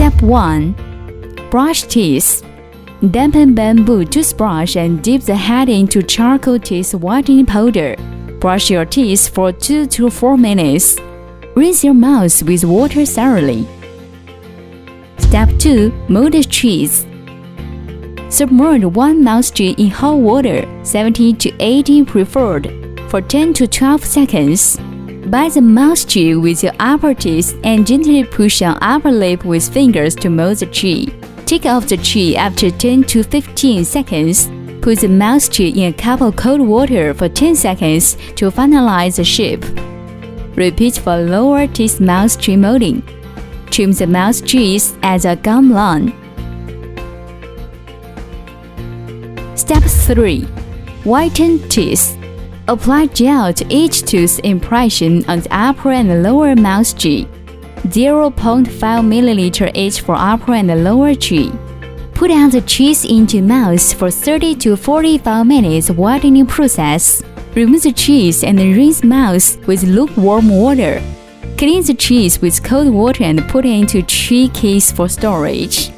Step 1. Brush teeth. Dampen bamboo toothbrush and dip the head into charcoal teeth whitening powder. Brush your teeth for 2 to 4 minutes. Rinse your mouth with water thoroughly. Step 2. Mold the cheese. Submerge 1 mouthful in hot water, 70 to 80 preferred, for 10 to 12 seconds. Bite the mouthful with your upper teeth and gently push on upper lip with fingers to mold the cheese. Take off the cheese after 10 to 15 seconds. Put the mouthful in a cup of cold water for 10 seconds to finalize the shape. Repeat for lower teeth mouthful molding. Trim the mouth cheese as a gum line. Step 3. Whiten teeth. Apply gel to each tooth impression on the upper and lower mouth cheek. 0.5 ml each for upper and lower cheek. Put out the cheese into mouth for 30 to 45 minutes whitening process. Remove the cheese and rinse mouth with lukewarm water. Clean the cheese with cold water and put it into cheese case for storage.